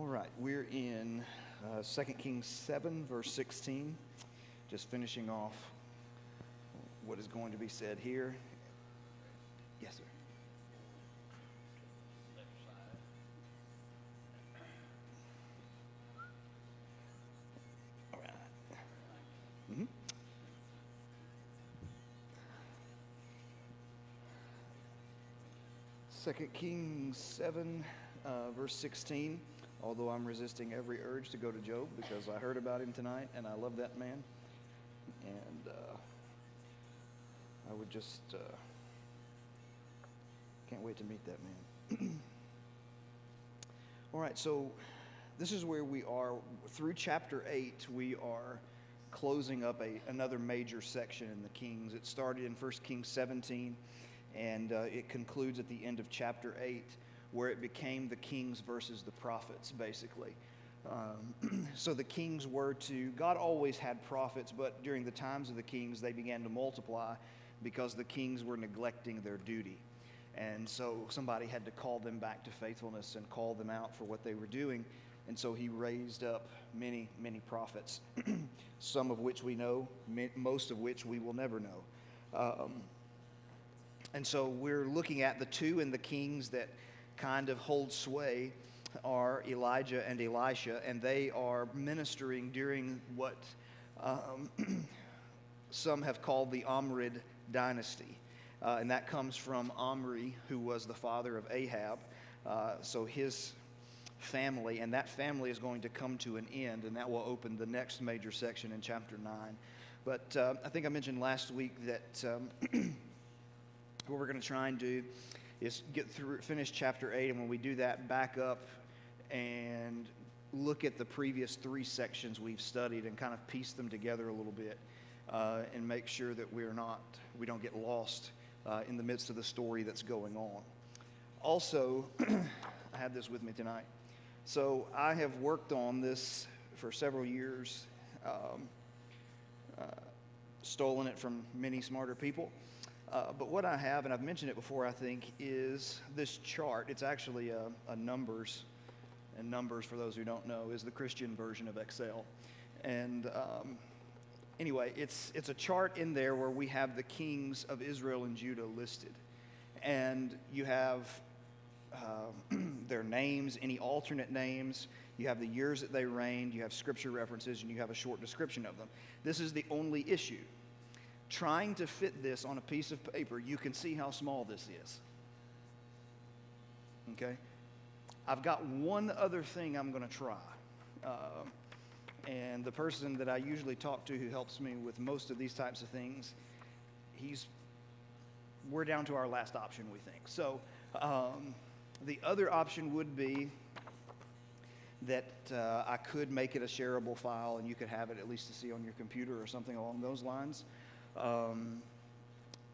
All right, we're in 2 Kings 7, verse 16, just finishing off what is going to be said here. Yes, sir. All right. Mm-hmm. Second Kings 7, verse 16. Although I'm resisting every urge to go to Job because I heard about him tonight and I love that man. And I would just can't wait to meet that man. All right, so this is where we are. Through chapter 8, we are closing up another major section in the Kings. It started in 1 Kings 17, and it concludes at the end of chapter 8, where it became the kings versus the prophets, basically. So the kings God always had prophets, but during the times of the kings, they began to multiply because the kings were neglecting their duty. And so somebody had to call them back to faithfulness and call them out for what they were doing. And so he raised up many, many prophets, some of which we know, most of which we will never know. And so we're looking at the two in the kings that kind of hold sway are Elijah and Elisha, and they are ministering during what some have called the Omrid dynasty. And that comes from Omri, who was the father of Ahab. So his family, and that family is going to come to an end, and that will open the next major section in chapter 9. But I think I mentioned last week that what we're going to try and do is finish chapter 8, and when we do that, back up and look at the previous 3 sections we've studied and kind of piece them together a little bit and make sure that we don't get lost in the midst of the story that's going on. Also, I have this with me tonight. So I have worked on this for several years, stolen it from many smarter people. But what I have, and I've mentioned it before, I think, is this chart. It's actually a numbers, and numbers, for those who don't know, is the Christian version of Excel. And anyway, it's a chart in there where we have the kings of Israel and Judah listed. And you have their names, any alternate names. You have the years that they reigned. You have scripture references, and you have a short description of them. This is the only issue. Trying to fit this on a piece of paper, you can see how small this is. Okay? I've got one other thing I'm going to try. And the person that I usually talk to who helps me with most of these types of things, we're down to our last option, we think. So the other option would be that I could make it a shareable file and you could have it at least to see on your computer or something along those lines.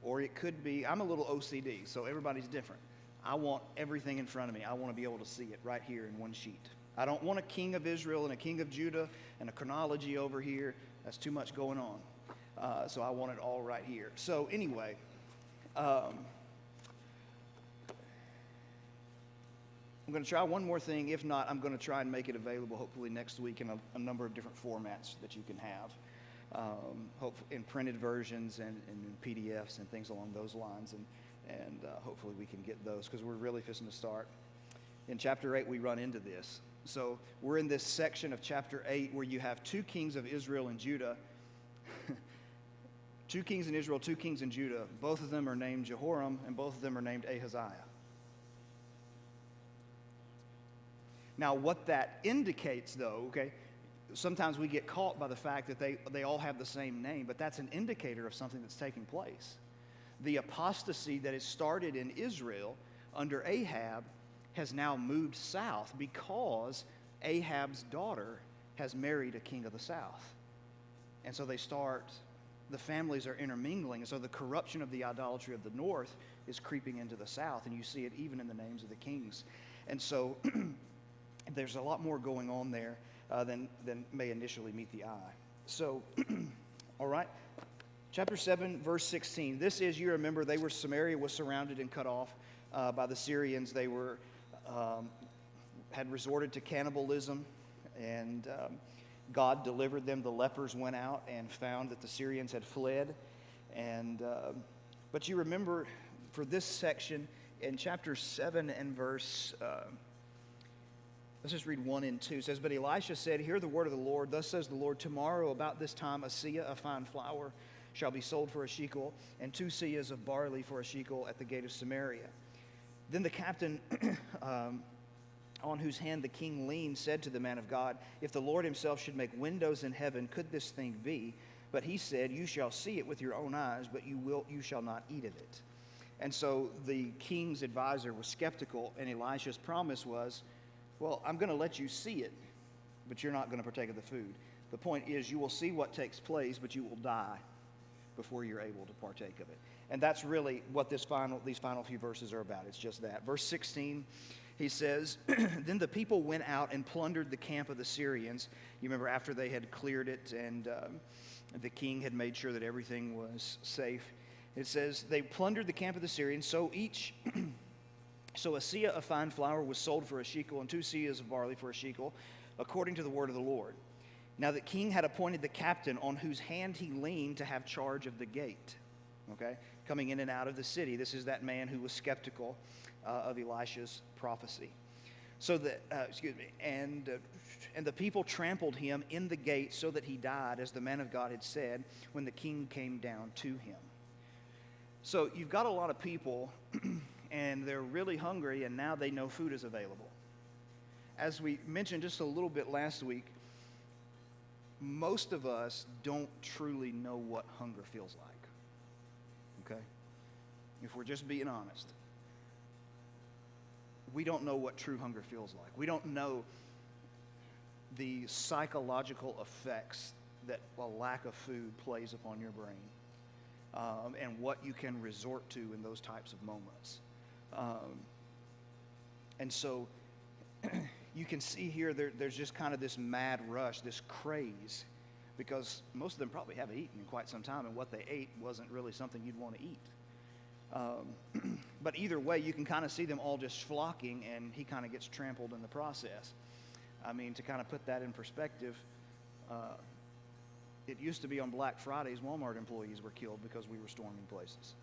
Or it could be, I'm a little OCD, so everybody's different. I want everything in front of me. I want to be able to see it right here in one sheet. I don't want a king of Israel and a king of Judah and a chronology over here. That's too much going on. So I want it all right here. So anyway, I'm going to try one more thing. If not, I'm going to try and make it available hopefully next week in a number of different formats that you can have. In printed versions and in PDFs and things along those lines, and hopefully we can get those because we're really fixing to start. In chapter 8, we run into this. So we're in this section of chapter 8 where you have 2 kings of Israel and Judah. 2 kings in Israel, 2 kings in Judah. Both of them are named Jehoram, and both of them are named Ahaziah. Now, what that indicates, though, okay, sometimes we get caught by the fact that they all have the same name, but that's an indicator of something that's taking place. The apostasy that has started in Israel under Ahab has now moved south because Ahab's daughter has married a king of the south. And so the families are intermingling, and so the corruption of the idolatry of the north is creeping into the south, and you see it even in the names of the kings. And so there's a lot more going on there than may initially meet the eye. So, all right, chapter 7, verse 16. This is, you remember, Samaria was surrounded and cut off by the Syrians. They were had resorted to cannibalism, and God delivered them. The lepers went out and found that the Syrians had fled. And but you remember, for this section in chapter 7 and verse, let's just read 1 and 2. It says, "But Elisha said, Hear the word of the Lord. Thus says the Lord, Tomorrow about this time a seah of fine flour shall be sold for a shekel, and 2 seahs of barley for a shekel at the gate of Samaria. Then the captain on whose hand the king leaned said to the man of God, If the Lord himself should make windows in heaven, could this thing be? But he said, You shall see it with your own eyes, but you shall not eat of it." And so the king's advisor was skeptical, and Elisha's promise was, well, I'm going to let you see it, but you're not going to partake of the food. The point is, you will see what takes place, but you will die before you're able to partake of it. And that's really what these final few verses are about. It's just that. Verse 16, he says, "Then the people went out and plundered the camp of the Syrians." You remember after they had cleared it and the king had made sure that everything was safe. It says, they plundered the camp of the Syrians, so a seah of fine flour was sold for a shekel, and 2 seahs of barley for a shekel, according to the word of the Lord. Now the king had appointed the captain on whose hand he leaned to have charge of the gate, okay, coming in and out of the city. This is that man who was skeptical of Elisha's prophecy. So that, and the people trampled him in the gate so that he died, as the man of God had said, when the king came down to him. So you've got a lot of people, and they're really hungry, and now they know food is available. As we mentioned just a little bit last week, most of us don't truly know what hunger feels like, okay? If we're just being honest. We don't know what true hunger feels like. We don't know the psychological effects that a lack of food plays upon your brain, and what you can resort to in those types of moments. And so you can see here there's just kind of this mad rush, this craze, because most of them probably haven't eaten in quite some time, and what they ate wasn't really something you'd want to eat. But either way, you can kind of see them all just flocking, and he kind of gets trampled in the process. I mean, to kind of put that in perspective, it used to be on Black Fridays, Walmart employees were killed because we were storming places.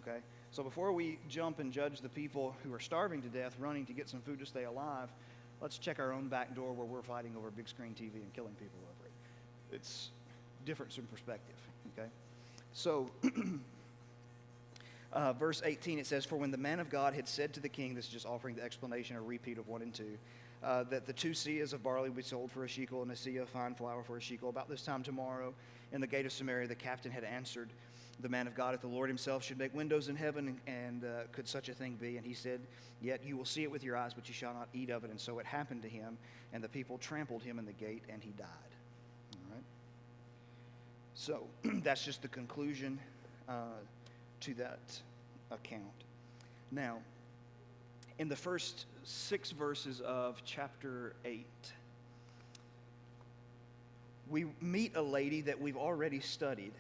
Okay? So before we jump and judge the people who are starving to death, running to get some food to stay alive, let's check our own back door where we're fighting over big screen TV and killing people over it. It's difference in perspective. Okay? So, verse 18, it says, "For when the man of God had said to the king," this is just offering the explanation, a repeat of 1 and 2, "that the 2 seahs of barley would be sold for a shekel, and a seah of fine flour for a shekel. About this time tomorrow, in the gate of Samaria, the captain had answered the man of God, If the Lord himself should make windows in heaven, and could such a thing be? And he said, Yet you will see it with your eyes, but you shall not eat of it. And so it happened to him, and the people trampled him in the gate, and he died." All right? So that's just the conclusion to that account. Now, in the first 6 verses of chapter 8, we meet a lady that we've already studied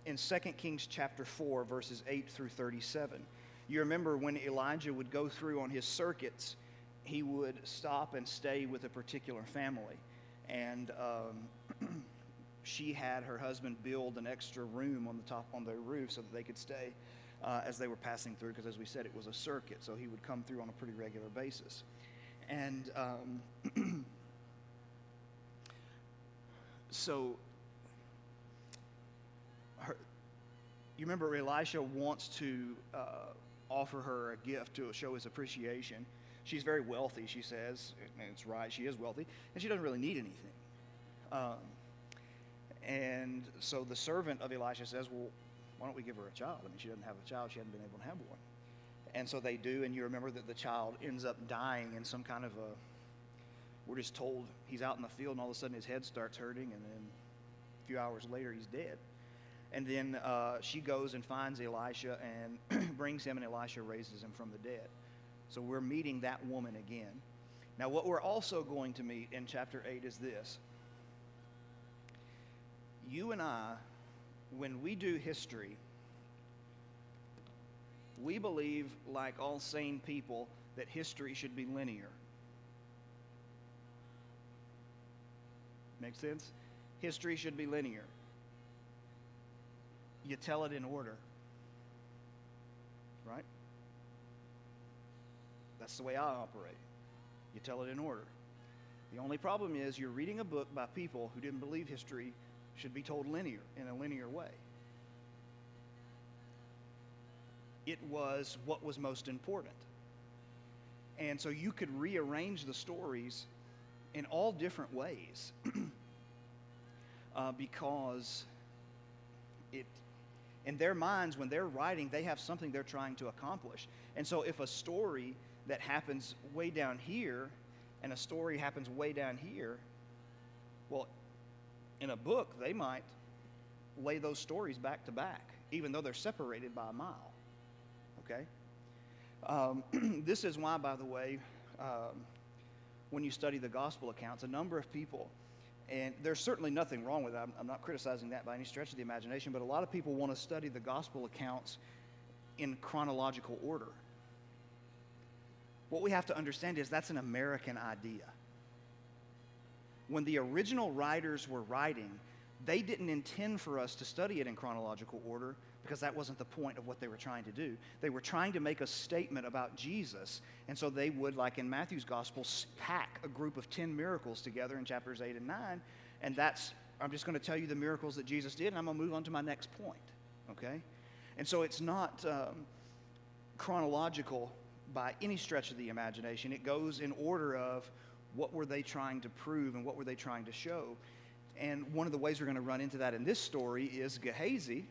in 2 Kings chapter 4, verses 8 through 37. You remember when Elijah would go through on his circuits, he would stop and stay with a particular family. And she had her husband build an extra room on the roof so that they could stay as they were passing through, because as we said, it was a circuit, so he would come through on a pretty regular basis. And so you remember Elisha wants to offer her a gift to show his appreciation. She's very wealthy, she says, and it's right, she is wealthy, and she doesn't really need anything. And so the servant of Elisha says, well, why don't we give her a child? I mean, she doesn't have a child. She hadn't been able to have one. And so they do, and you remember that the child ends up dying in some kind of we're just told he's out in the field, and all of a sudden his head starts hurting, and then a few hours later he's dead. And then she goes and finds Elisha and brings him, and Elisha raises him from the dead. So we're meeting that woman again. Now what we're also going to meet in chapter 8 is this. You and I, when we do history, We believe, like all sane people, that history should be linear. Make sense? History should be linear. You tell it in order. Right? That's the way I operate. You tell it in order. The only problem is you're reading a book by people who didn't believe history should be told linear, in a linear way. It was what was most important. And so you could rearrange the stories in all different ways because in their minds, when they're writing, they have something they're trying to accomplish. And so if a story that happens way down here and a story happens way down here, well, in a book, they might lay those stories back to back, even though they're separated by a mile. Okay? This is why, by the way, when you study the gospel accounts, a number of people, and there's certainly nothing wrong with that. I'm not criticizing that by any stretch of the imagination, but a lot of people want to study the gospel accounts in chronological order. What we have to understand is that's an American idea. When the original writers were writing, they didn't intend for us to study it in chronological order because that wasn't the point of what they were trying to do. They were trying to make a statement about Jesus, and so they would, like in Matthew's gospel, pack a group of 10 miracles together in chapters 8 and 9, and I'm just going to tell you the miracles that Jesus did, and I'm going to move on to my next point, okay? And so it's not chronological by any stretch of the imagination. It goes in order of what were they trying to prove and what were they trying to show. And one of the ways we're going to run into that in this story is Gehazi,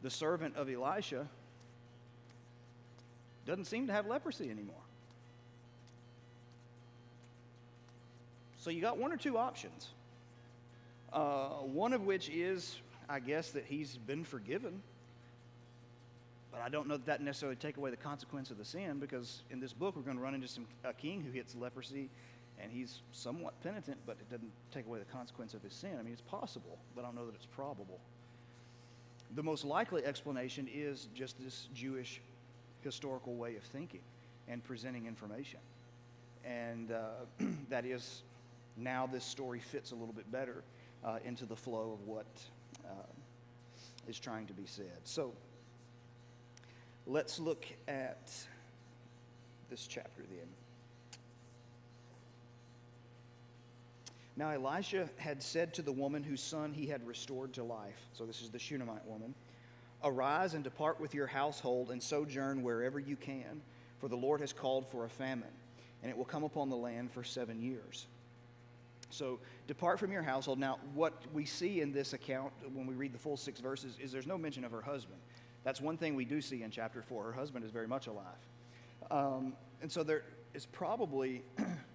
the servant of Elisha, doesn't seem to have leprosy anymore. So you got one or two options. One of which is, I guess, that he's been forgiven. But I don't know that necessarily take away the consequence of the sin, because in this book we're going to run into a king who hits leprosy, and he's somewhat penitent, but it doesn't take away the consequence of his sin. I mean, it's possible, but I don't know that it's probable. The most likely explanation is just this Jewish historical way of thinking and presenting information. And that is, now this story fits a little bit better into the flow of what is trying to be said. So let's look at this chapter then. Now Elisha had said to the woman whose son he had restored to life, so this is the Shunammite woman, "Arise and depart with your household and sojourn wherever you can, for the Lord has called for a famine, and it will come upon the land for 7 years." So depart from your household. Now what we see in this account when we read the full 6 verses is there's no mention of her husband. That's one thing we do see in chapter 4. Her husband is very much alive. And so there is probably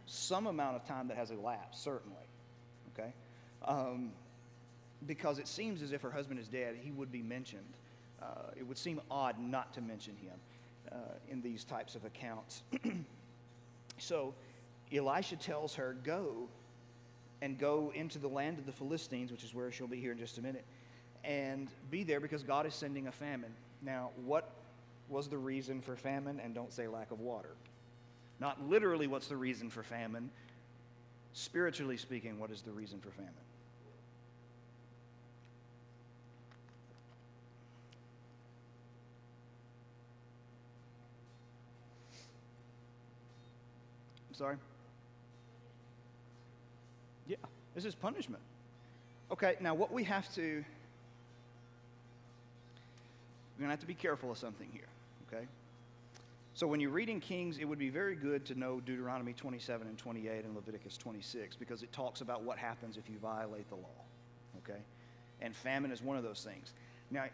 some amount of time that has elapsed, certainly. Okay? Because it seems as if her husband is dead, he would be mentioned. It would seem odd not to mention him in these types of accounts. So Elisha tells her, go into the land of the Philistines, which is where she'll be here in just a minute, and be there because God is sending a famine. Now, what was the reason for famine? And don't say lack of water. Not literally what's the reason for famine. Spiritually speaking, what is the reason for famine? I'm sorry? Yeah, this is punishment. Okay, now what we have to... We're going to have to be careful of something here, okay? So when you're reading Kings, it would be very good to know Deuteronomy 27 and 28 and Leviticus 26, because it talks about what happens if you violate the law, okay? And famine is one of those things. Now,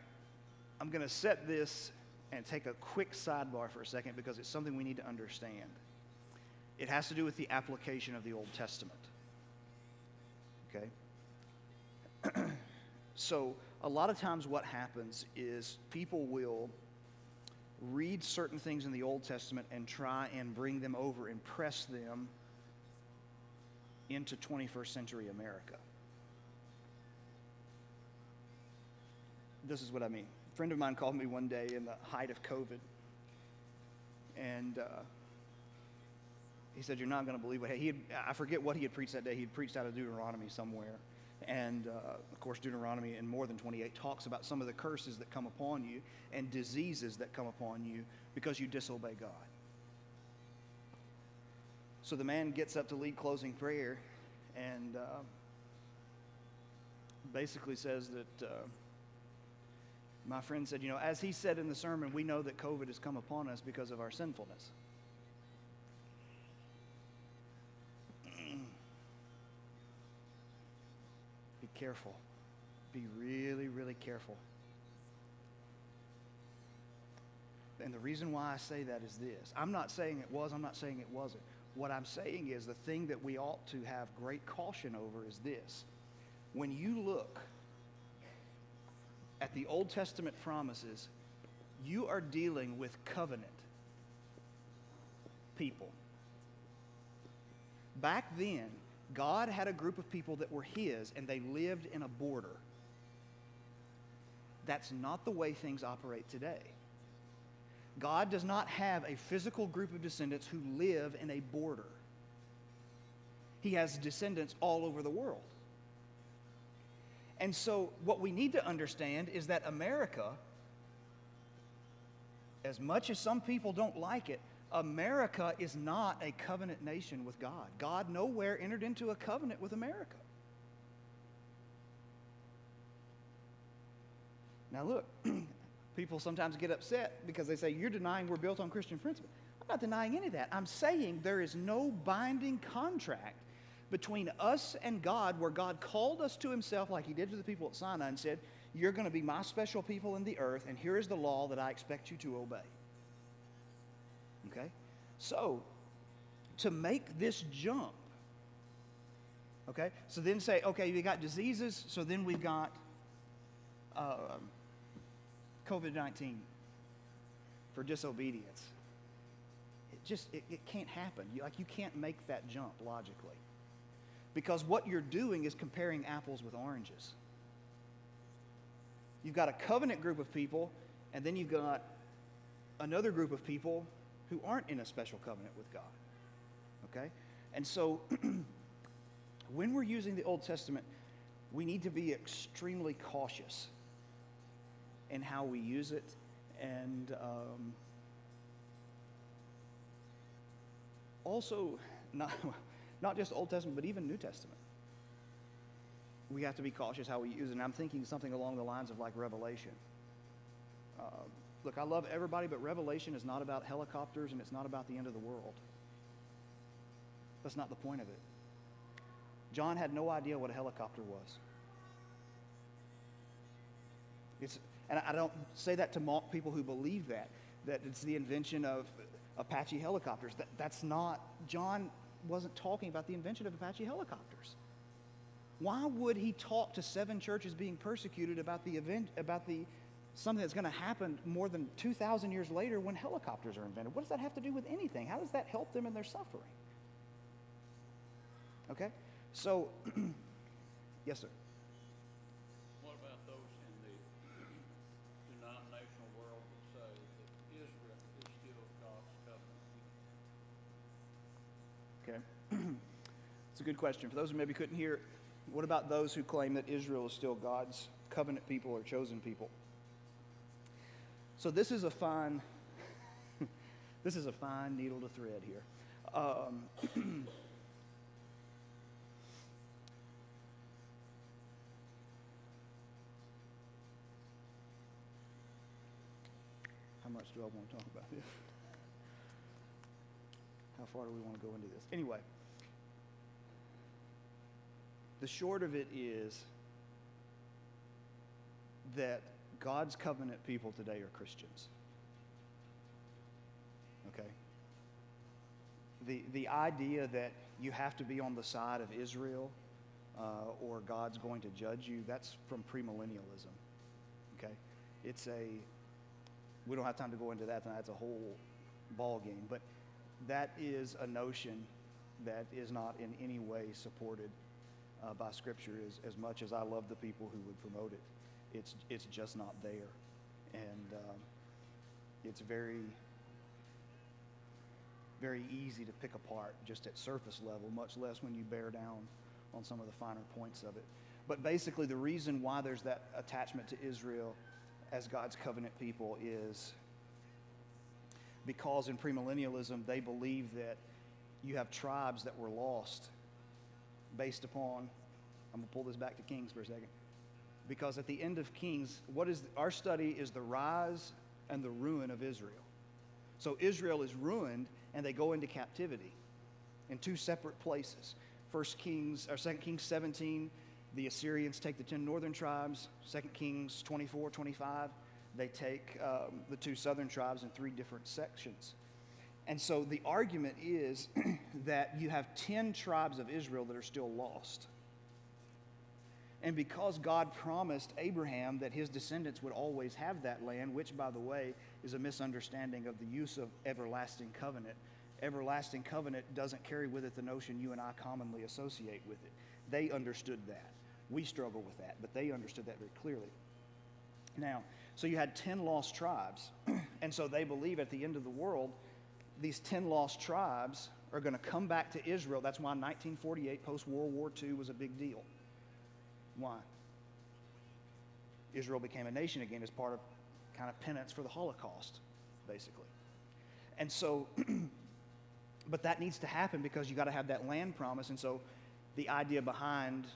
I'm going to set this and take a quick sidebar for a second because it's something we need to understand. It has to do with the application of the Old Testament, okay? So a lot of times what happens is people will read certain things in the Old Testament and try and bring them over and press them into 21st century America. This is what I mean. A friend of mine called me one day in the height of COVID, and he said, "You're not going to believe what I forget what he had preached that day. He had preached out of Deuteronomy somewhere, and of course, Deuteronomy in more than 28 talks about some of the curses that come upon you and diseases that come upon you because you disobey God." So the man gets up to lead closing prayer, and basically says that. My friend said, as he said in the sermon, we know that COVID has come upon us because of our sinfulness. Be careful. Be really, really careful. And the reason why I say that is this. I'm not saying it was, I'm not saying it wasn't. What I'm saying is the thing that we ought to have great caution over is this. When you look at the Old Testament promises, you are dealing with covenant people. Back then, God had a group of people that were His, and they lived in a border. That's not the way things operate today. God does not have a physical group of descendants who live in a border. He has descendants all over the world. And so what we need to understand is that America, as much as some people don't like it, America is not a covenant nation with God. God nowhere entered into a covenant with America. Now look, people sometimes get upset because they say, you're denying we're built on Christian principle. I'm not denying any of that. I'm saying there is no binding contract between us and God where God called us to Himself like He did to the people at Sinai and said, you're going to be my special people in the earth, and here is the law that I expect you to obey. Okay? So, to make this jump, okay? So then say, okay, we got diseases, so then we've got COVID-19 for disobedience. It can't happen. You can't make that jump logically. Because what you're doing is comparing apples with oranges. You've got a covenant group of people, and then you've got another group of people who aren't in a special covenant with God. Okay? And so, when we're using the Old Testament, we need to be extremely cautious in how we use it, and also not just Old Testament, but even New Testament. We have to be cautious how we use it. And I'm thinking something along the lines of like Revelation. Look, I love everybody, but Revelation is not about helicopters, and it's not about the end of the world. That's not the point of it. John had no idea what a helicopter was. And I don't say that to mock people who believe that it's the invention of Apache helicopters. That's not, John wasn't talking about the invention of Apache helicopters. Why would he talk to 7 churches being persecuted about something that's going to happen more than 2,000 years later when helicopters are invented? What does that have to do with anything? How does that help them in their suffering? Okay? So, yes, sir. What about those in the denominational world that say that Israel is still God's covenant? Okay. It's a good question. For those who maybe couldn't hear, what about those who claim that Israel is still God's covenant people or chosen people? So this is a fine needle to thread here. How much do I want to talk about this? How far do we want to go into this? Anyway, the short of it is that God's covenant people today are Christians. Okay? The idea that you have to be on the side of Israel or God's going to judge you, that's from premillennialism. Okay? We don't have time to go into that tonight. It's a whole ball game. But that is a notion that is not in any way supported by Scripture. As much as I love the people who would promote it, it's just not there. And it's very, very easy to pick apart just at surface level, much less when you bear down on some of the finer points of it. But basically, the reason why there's that attachment to Israel as God's covenant people is because in premillennialism, they believe that you have tribes that were lost based upon, I'm going to pull this back to Kings for a second, because at the end of Kings, our study is the rise and the ruin of Israel. So Israel is ruined, and they go into captivity in two separate places. 2 Kings 17, the Assyrians take the 10 northern tribes. 2 Kings 24, 25, they take the 2 southern tribes in 3 different sections. And so the argument is that you have 10 tribes of Israel that are still lost. And because God promised Abraham that his descendants would always have that land, which, by the way, is a misunderstanding of the use of everlasting covenant. Everlasting covenant doesn't carry with it the notion you and I commonly associate with it. They understood that. We struggle with that, but they understood that very clearly. Now, so you had 10 lost tribes, and so they believe at the end of the world, these 10 lost tribes are going to come back to Israel. That's why 1948, post-World War II, was a big deal. Why? Israel became a nation again as part of kind of penance for the Holocaust, basically. And so, but that needs to happen because you got to have that land promise. And so the idea behind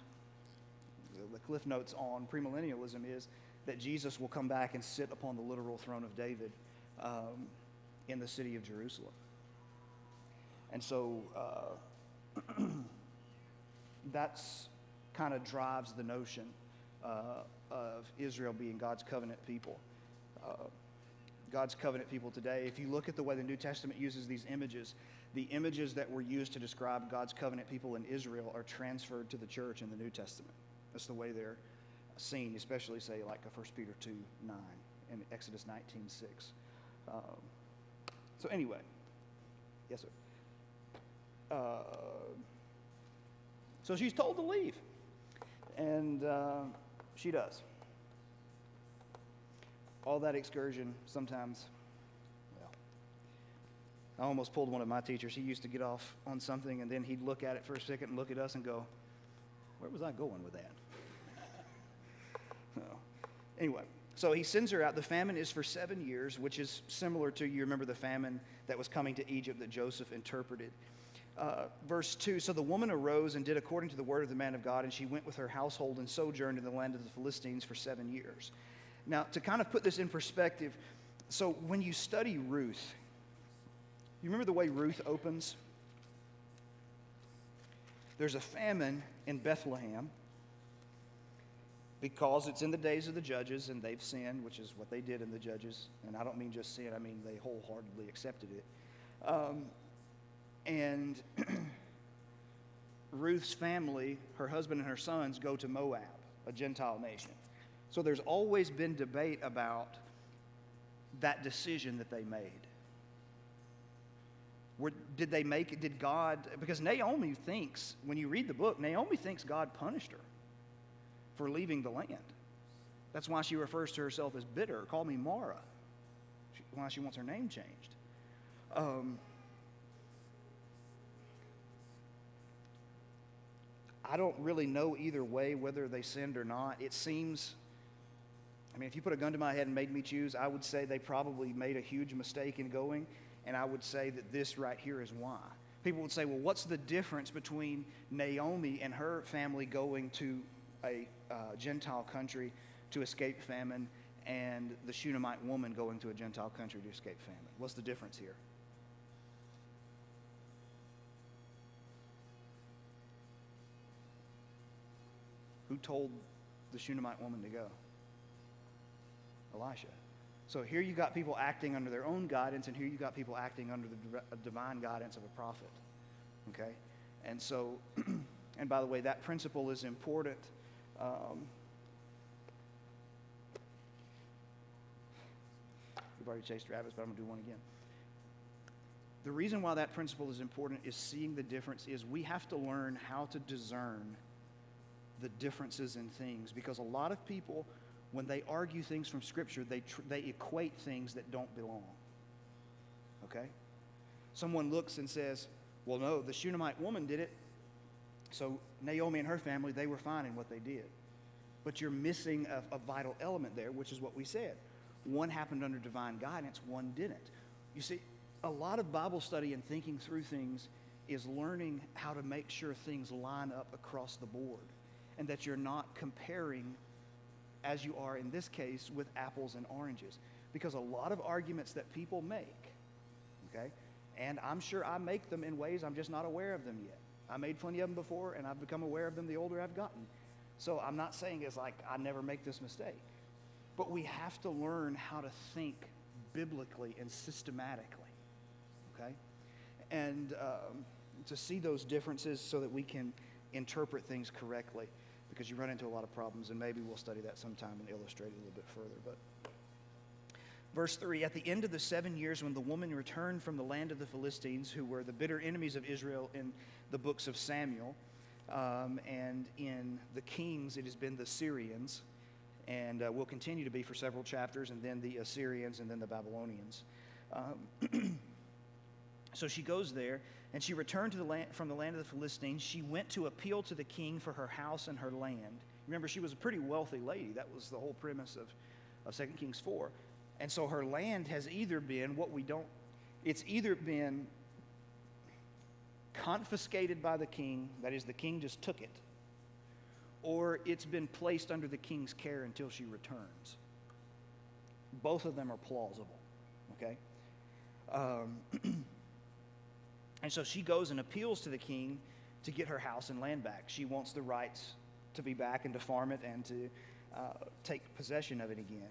the Cliff Notes on premillennialism is that Jesus will come back and sit upon the literal throne of David in the city of Jerusalem. And so that's kind of drives the notion of Israel being God's covenant people. God's covenant people today, if you look at the way the New Testament uses these images, the images that were used to describe God's covenant people in Israel are transferred to the church in the New Testament. That's the way they're seen, especially, say, like 1 Peter 2:9 and Exodus 19:6. So anyway, yes, sir. So she's told to leave. And she does. All that excursion, sometimes, well, I almost pulled one of my teachers. He used to get off on something, and then he'd look at it for a second and look at us and go, where was I going with that? So, anyway, so he sends her out. The famine is for 7 years, which is similar to, you remember the famine that was coming to Egypt that Joseph interpreted. Verse 2, so the woman arose and did according to the word of the man of God, and she went with her household and sojourned in the land of the Philistines for 7 years. Now, to kind of put this in perspective, so when you study Ruth, you remember the way Ruth opens? There's a famine in Bethlehem because it's in the days of the judges, and they've sinned, which is what they did in the judges. And I don't mean just sin, I mean they wholeheartedly accepted it. And Ruth's family, her husband and her sons, go to Moab, a Gentile nation. So there's always been debate about that decision that they made. Did God, because Naomi thinks, when you read the book, Naomi thinks God punished her for leaving the land. That's why she refers to herself as bitter. Call me Mara. Why she wants her name changed. I don't really know either way whether they sinned or not. It seems, I mean, if you put a gun to my head and made me choose, I would say they probably made a huge mistake in going, and I would say that this right here is why. People would say, well, what's the difference between Naomi and her family going to a Gentile country to escape famine and the Shunammite woman going to a Gentile country to escape famine? What's the difference here? Who told the Shunammite woman to go? Elisha. So here you got people acting under their own guidance, and here you got people acting under the divine guidance of a prophet. Okay? And so, and by the way, that principle is important. We've already chased rabbits, but I'm going to do one again. The reason why that principle is important is seeing the difference is we have to learn how to discern the differences in things, because a lot of people when they argue things from Scripture, they equate things that don't belong. Okay? Someone looks and says, well, no, the Shunammite woman did it, so Naomi and her family, they were fine in what they did. But you're missing a vital element there, which is what we said. One happened under divine guidance, one didn't. You see, a lot of Bible study and thinking through things is learning how to make sure things line up across the board and that you're not comparing, as you are in this case, with apples and oranges. Because a lot of arguments that people make, okay, and I'm sure I make them in ways I'm just not aware of them yet. I made plenty of them before, and I've become aware of them the older I've gotten. So I'm not saying it's like I never make this mistake. But we have to learn how to think biblically and systematically, okay? And to see those differences so that we can interpret things correctly, because you run into a lot of problems, and maybe we'll study that sometime and illustrate it a little bit further. But verse 3, at the end of the 7 years when the woman returned from the land of the Philistines, who were the bitter enemies of Israel in the books of Samuel, and in the Kings it has been the Syrians, and will continue to be for several chapters, and then the Assyrians, and then the Babylonians. So she goes there, and she returned to the land, from the land of the Philistines. She went to appeal to the king for her house and her land. Remember, she was a pretty wealthy lady. That was the whole premise of 2 Kings 4. And so her land has either been it's either been confiscated by the king, that is, the king just took it, or it's been placed under the king's care until she returns. Both of them are plausible, okay? And so she goes and appeals to the king to get her house and land back. She wants the rights to be back and to farm it and to take possession of it again.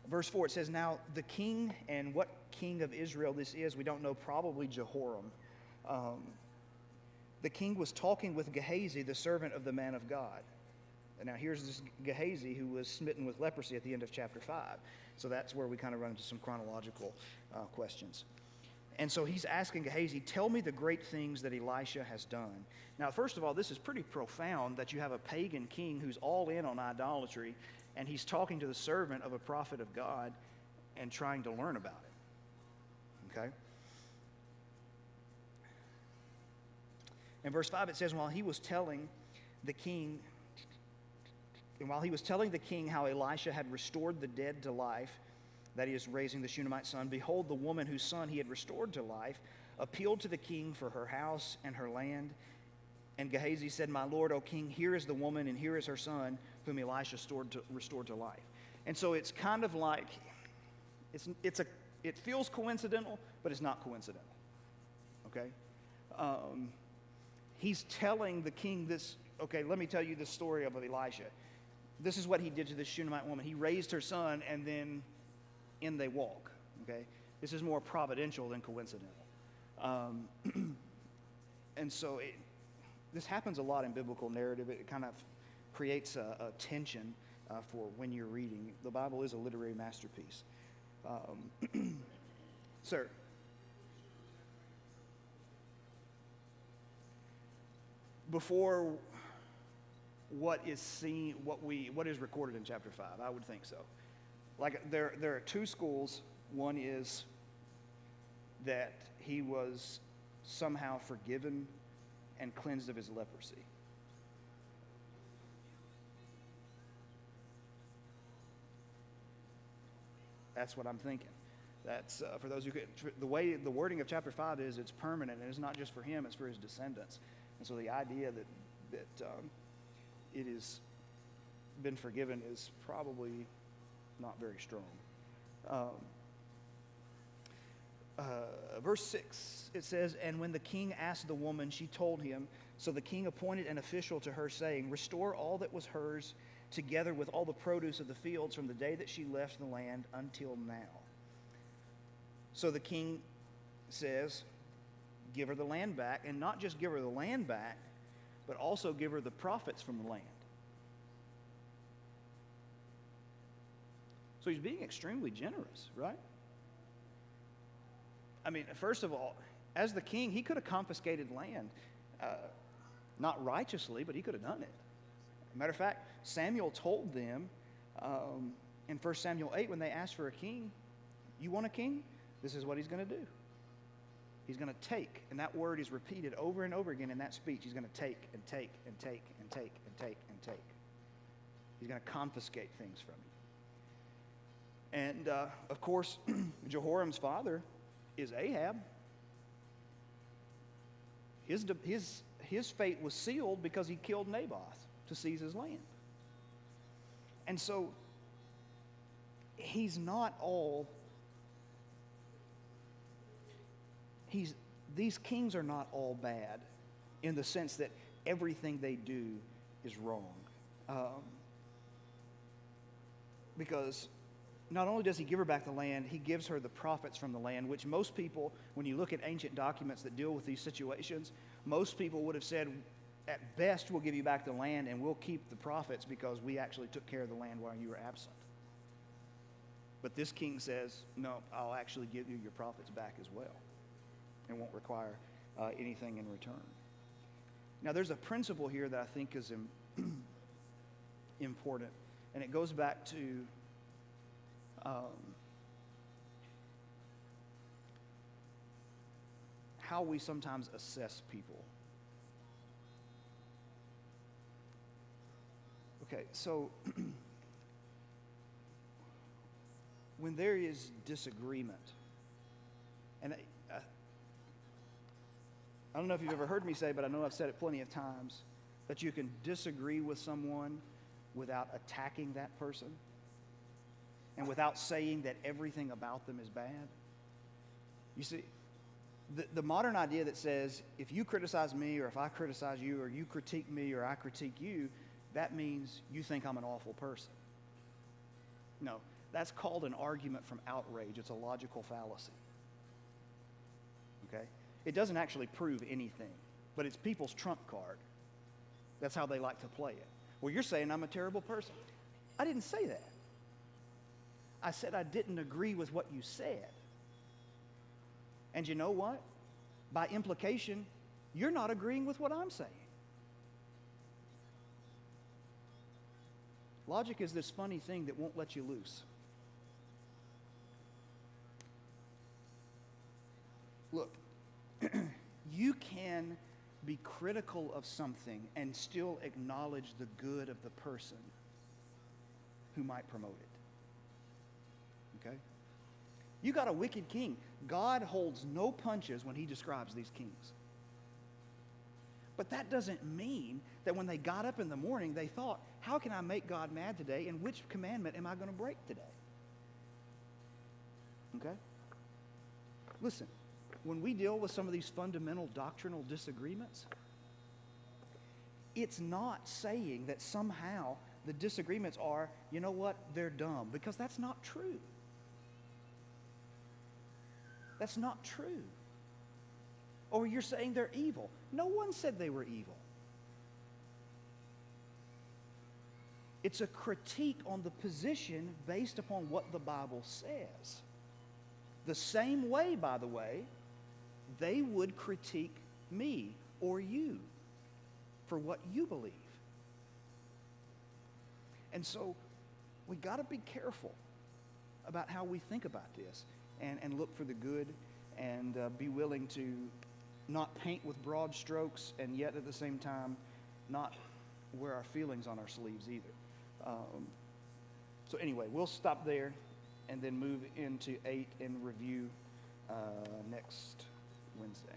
Verse 4, it says, now the king, and what king of Israel this is, we don't know, probably Jehoram. The king was talking with Gehazi, the servant of the man of God. And now here's this Gehazi who was smitten with leprosy at the end of chapter 5. So that's where we kind of run into some chronological questions. And so he's asking Gehazi, tell me the great things that Elisha has done. Now, first of all, this is pretty profound that you have a pagan king who's all in on idolatry, and he's talking to the servant of a prophet of God and trying to learn about it. Okay? In verse 5, it says, while he was telling the king how Elisha had restored the dead to life, that is, raising the Shunammite son, behold, the woman whose son he had restored to life appealed to the king for her house and her land. And Gehazi said, my lord, O king, here is the woman and here is her son, whom Elisha restored to life. And so it's kind of like, it feels coincidental, but it's not coincidental. Okay? He's telling the king this, okay, let me tell you the story of Elisha. This is what he did to this Shunammite woman. He raised her son, and then in they walk. Okay? This is more providential than coincidental. And so this happens a lot in biblical narrative. It kind of creates a tension for when you're reading. The Bible is a literary masterpiece. Sir? Before what is seen, what is recorded in chapter 5, I would think so. Like there are two schools. One is that he was somehow forgiven and cleansed of his leprosy. That's what I'm thinking. That's for those who could, the way the wording of chapter 5 is, it's permanent, and it's not just for him, it's for his descendants. And so the idea that it has been forgiven is probably not very strong. Verse 6, it says, and when the king asked the woman, she told him. So the king appointed an official to her, saying, restore all that was hers, together with all the produce of the fields from the day that she left the land until now. So the king says, give her the land back, and not just give her the land back, but also give her the profits from the land. So he's being extremely generous, right? I mean, first of all, as the king, he could have confiscated land. Not righteously, but he could have done it. Matter of fact, Samuel told them In 1 Samuel 8, when they asked for a king, you want a king? This is what he's going to do. He's going to take, and that word is repeated over and over again in that speech. He's going to take and take and take and take and take and take. He's going to confiscate things from you. And, of course, Jehoram's father is Ahab. His fate was sealed because he killed Naboth to seize his land. And so, he's not all... These kings are not all bad in the sense that everything they do is wrong. Because not only does he give her back the land, he gives her the profits from the land, which most people, when you look at ancient documents that deal with these situations, most people would have said, at best, we'll give you back the land and we'll keep the profits because we actually took care of the land while you were absent. But this king says, no, I'll actually give you your profits back as well and won't require anything in return. Now, there's a principle here that I think is important, and it goes back to how we sometimes assess people. Okay, so when there is disagreement, and I don't know if you've ever heard me say, but I know I've said it plenty of times, that you can disagree with someone without attacking that person and without saying that everything about them is bad. You see, the modern idea that says if you criticize me or if I criticize you or you critique me or I critique you, that means you think I'm an awful person. No, that's called an argument from outrage. It's a logical fallacy. Okay? It doesn't actually prove anything, but it's people's trump card. That's how they like to play it. Well, you're saying I'm a terrible person. I didn't say that. I said I didn't agree with what you said. And you know what? By implication, you're not agreeing with what I'm saying. Logic is this funny thing that won't let you loose. Look, you can be critical of something and still acknowledge the good of the person who might promote it. Okay? You got a wicked king. God holds no punches when he describes these kings. But that doesn't mean that when they got up in the morning, they thought, how can I make God mad today, and which commandment am I going to break today? Okay? Listen, when we deal with some of these fundamental doctrinal disagreements, it's not saying that somehow the disagreements are, you know what, they're dumb, because that's not true. That's not true. Or you're saying they're evil. No one said they were evil. It's a critique on the position based upon what the Bible says. The same way, by the way, they would critique me or you for what you believe. And so we got to be careful about how we think about this and look for the good and be willing to not paint with broad strokes and yet at the same time not wear our feelings on our sleeves either. So anyway, we'll stop there and then move into 8 and review next Wednesday.